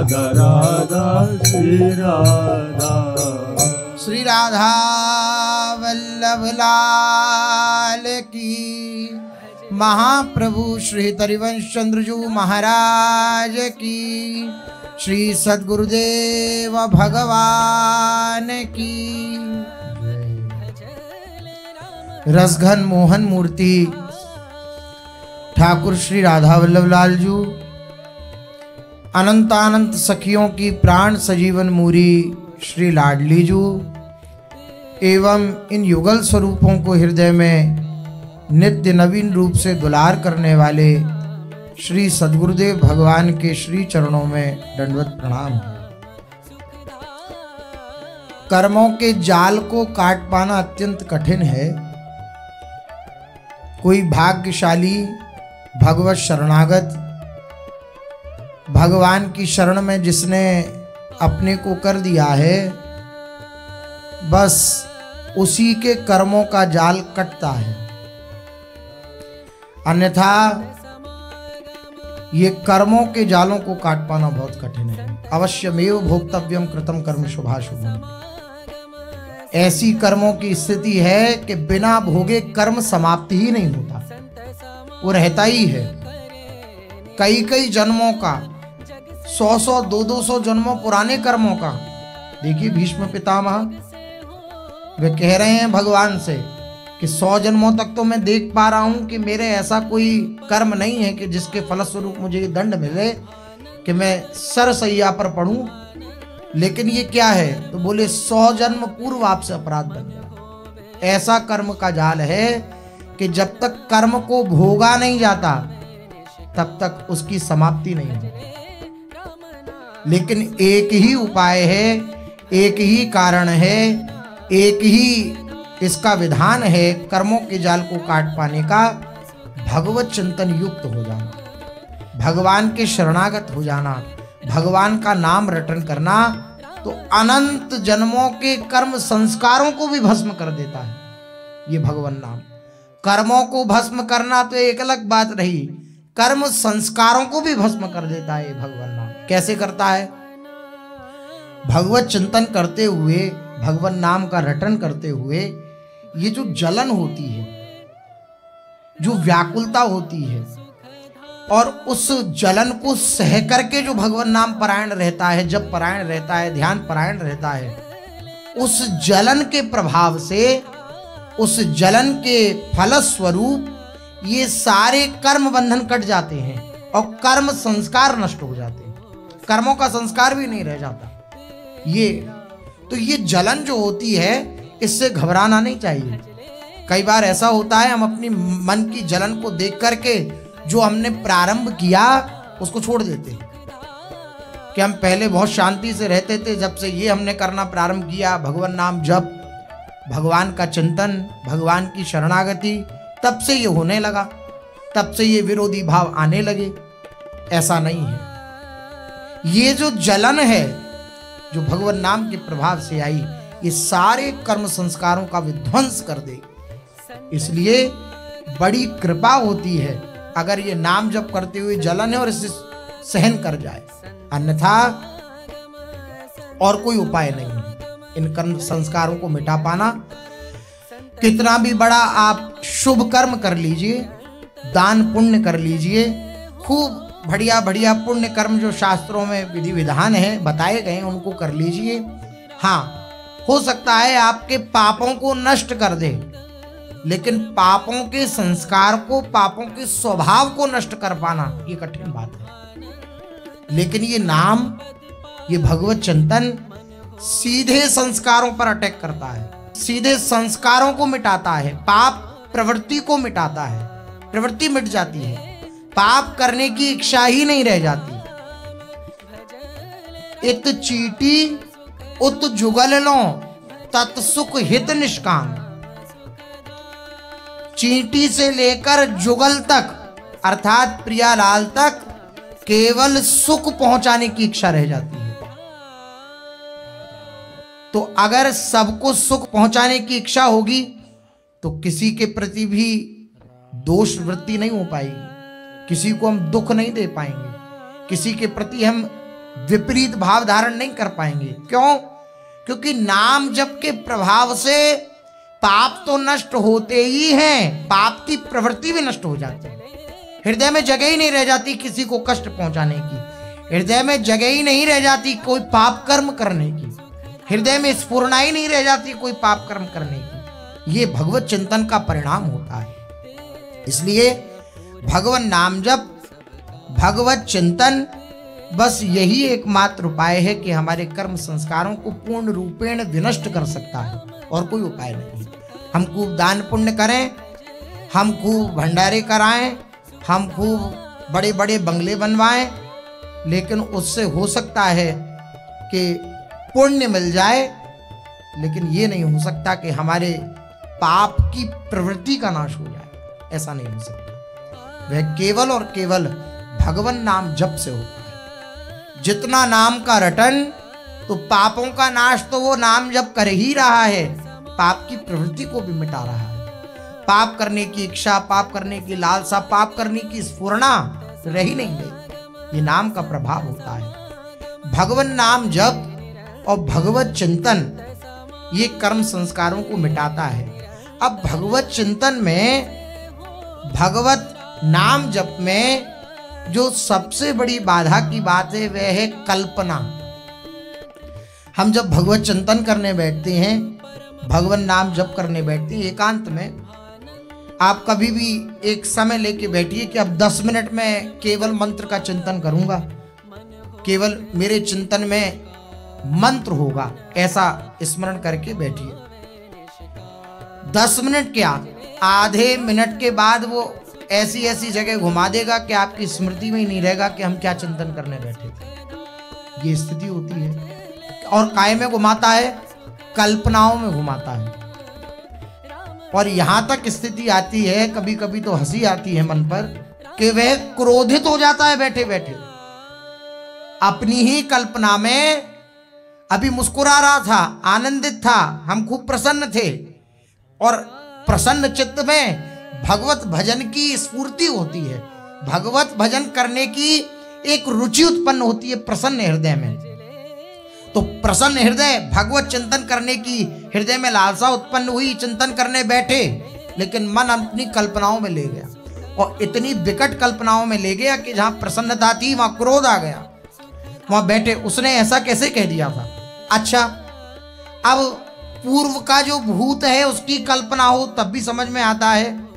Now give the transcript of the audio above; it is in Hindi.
राधा राधा श्री राधा। श्री राधा वल्लभ लाल की, महाप्रभु श्री हरिवंश चंद्र जी महाराज की, श्री सद्गुरुदेव भगवान की। रसघन मोहन मूर्ति ठाकुर श्री राधा वल्लभ लाल जी, अनंतानंत सखियों की प्राण सजीवन मूरी श्री लाडली जी, एवं इन युगल स्वरूपों को हृदय में नित्य नवीन रूप से दुलार करने वाले श्री सद्गुरुदेव भगवान के श्री चरणों में दंडवत प्रणाम है। कर्मों के जाल को काट पाना अत्यंत कठिन है। कोई भाग्यशाली भगवत शरणागत, भगवान की शरण में जिसने अपने को कर दिया है, बस उसी के कर्मों का जाल कटता है। अन्यथा ये कर्मों के जालों को काट पाना बहुत कठिन है। अवश्यमेव भोक्तव्यम कृतम कर्म शुभाशुभम। ऐसी कर्मों की स्थिति है कि बिना भोगे कर्म समाप्ति ही नहीं होता, वो रहता ही है। कई कई जन्मों का, 100 200 जन्मों पुराने कर्मों का। देखिए भीष्म पितामह वे कह रहे हैं भगवान से कि 100 जन्मों तक तो मैं देख पा रहा हूं कि मेरे ऐसा कोई कर्म नहीं है कि जिसके फलस्वरूप मुझे दंड मिले कि मैं सरसैया पर पड़ूं, लेकिन ये क्या है? तो बोले 100 जन्म पूर्व आपसे अपराध बन गया। ऐसा कर्म का जाल है कि जब तक कर्म को भोगा नहीं जाता तब तक उसकी समाप्ति नहीं होती। लेकिन एक ही उपाय है, एक ही कारण है, एक ही इसका विधान है कर्मों के जाल को काट पाने का। भगवत चिंतन युक्त हो जाना, भगवान के शरणागत हो जाना, भगवान का नाम रटन करना, तो अनंत जन्मों के कर्म संस्कारों को भी भस्म कर देता है ये भगवान नाम। कर्मों को भस्म करना तो एक अलग बात रही, कर्म संस्कारों को भी भस्म कर देता है ये भगवान नाम। कैसे करता है? भगवत चिंतन करते हुए, भगवान नाम का रटन करते हुए, ये जो जलन होती है, जो व्याकुलता होती है, और उस जलन को सह करके जो भगवान नाम परायण रहता है, जब परायण रहता है, ध्यान परायण रहता है, उस जलन के प्रभाव से, उस जलन के फलस्वरूप ये सारे कर्म बंधन कट जाते हैं और कर्म संस्कार नष्ट हो जाते हैं। कर्मों का संस्कार भी नहीं रह जाता। ये जलन जो होती है, इससे घबराना नहीं चाहिए। कई बार ऐसा होता है हम अपनी मन की जलन को देख करके जो हमने प्रारंभ किया उसको छोड़ देते हैं कि हम पहले बहुत शांति से रहते थे, जब से ये हमने करना प्रारंभ किया, भगवान नाम जप, भगवान का चिंतन, भगवान की शरणागति, तब से ये होने लगा, तब से ये विरोधी भाव आने लगे। ऐसा नहीं है। ये जो जलन है जो भगवान नाम के प्रभाव से आई, ये सारे कर्म संस्कारों का विध्वंस कर देगी। इसलिए बड़ी कृपा होती है अगर ये नाम जप करते हुए जलन है और इसे सहन कर जाए, अन्यथा और कोई उपाय नहीं है इन कर्म संस्कारों को मिटा पाना। कितना भी बड़ा आप शुभ कर्म कर लीजिए, दान पुण्य कर लीजिए, खूब बढ़िया बढ़िया पुण्य कर्म जो शास्त्रों में विधि विधान है बताए गए उनको कर लीजिए। हाँ, हो सकता है आपके पापों को नष्ट कर दे, लेकिन पापों के संस्कार को, पापों के स्वभाव को नष्ट कर पाना ये कठिन बात है। लेकिन ये नाम, ये भगवत चिंतन सीधे संस्कारों पर अटैक करता है, सीधे संस्कारों को मिटाता है, पाप प्रवृत्ति को मिटाता है, प्रवृत्ति मिट जाती है, पाप करने की इच्छा ही नहीं रह जाती। इत चीटी उत जुगल लो तत्सुख हित निष्काम। चींटी से लेकर जुगल तक अर्थात प्रियालाल तक केवल सुख पहुंचाने की इच्छा रह जाती है। तो अगर सबको सुख पहुंचाने की इच्छा होगी तो किसी के प्रति भी दोष वृत्ति नहीं हो पाएगी, किसी को हम दुख नहीं दे पाएंगे, किसी के प्रति हम विपरीत भाव धारण नहीं कर पाएंगे। क्यों? क्योंकि नाम जप के प्रभाव से पाप तो नष्ट होते ही हैं, पाप की प्रवृत्ति भी नष्ट हो जाती है। हृदय में जगह ही नहीं रह जाती किसी को कष्ट पहुंचाने की, हृदय में जगह ही नहीं रह जाती कोई पाप कर्म करने की, हृदय में स्फुरना ही नहीं रह जाती कोई पाप कर्म करने की। ये भगवत चिंतन का परिणाम होता है। इसलिए भगवान नाम जप, भगवत चिंतन, बस यही एकमात्र उपाय है कि हमारे कर्म संस्कारों को पूर्ण रूपेण विनष्ट कर सकता है, और कोई उपाय नहीं। हम खूब दान पुण्य करें, हम खूब भंडारे कराएं, हम खूब बड़े बड़े बंगले बनवाएं, लेकिन उससे हो सकता है कि पुण्य मिल जाए, लेकिन ये नहीं हो सकता कि हमारे पाप की प्रवृत्ति का नाश हो जाए। ऐसा नहीं हो सकता। वह केवल और केवल भगवान नाम जप से होता है। जितना नाम का रटन, तो पापों का नाश तो वो नाम जप कर ही रहा है, पाप की प्रवृत्ति को भी मिटा रहा है। पाप करने की इच्छा, पाप करने की लालसा, पाप करने की स्फुरना रह ही नहीं गई। ये नाम का प्रभाव होता है। भगवान नाम जप और भगवत चिंतन ये कर्म संस्कारों को मिटाता है। अब भगवत चिंतन में, भगवत नाम जप में जो सबसे बड़ी बाधा की बात है वह है कल्पना। हम जब भगवत चिंतन करने बैठते हैं, भगवान नाम जप करने बैठते हैं एकांत में, आप कभी भी एक समय लेके बैठिए कि अब 10 मिनट में केवल मंत्र का चिंतन करूंगा, केवल मेरे चिंतन में मंत्र होगा, ऐसा स्मरण करके बैठिए। 10 मिनट क्या, आधे मिनट के बाद वो ऐसी ऐसी जगह घुमा देगा कि आपकी स्मृति में ही नहीं रहेगा कि हम क्या चिंतन करने बैठे थे। ये स्थिति होती है। और काय में घुमाता है? कल्पनाओं में घुमाता है। और यहां तक स्थिति आती है, कभी कभी तो हंसी आती है मन पर, कि वह क्रोधित हो जाता है बैठे बैठे। अपनी ही कल्पना में अभी मुस्कुरा रहा था, आनंदित था, हम खूब प्रसन्न थे, और प्रसन्न चित्त में भगवत भजन की स्फूर्ति होती है, भगवत भजन करने की एक रुचि उत्पन्न होती है प्रसन्न हृदय में। तो प्रसन्न हृदय, भगवत चिंतन करने की हृदय में लालसा उत्पन्न हुई, चिंतन करने बैठे, लेकिन मन अपनी कल्पनाओं में ले गया, और इतनी विकट कल्पनाओं में ले गया कि जहां प्रसन्नता थी वहां क्रोध आ गया। वहां बैठे उसने ऐसा कैसे कह दिया था? अच्छा, अब पूर्व का जो भूत है उसकी कल्पना हो तब भी समझ में आता है,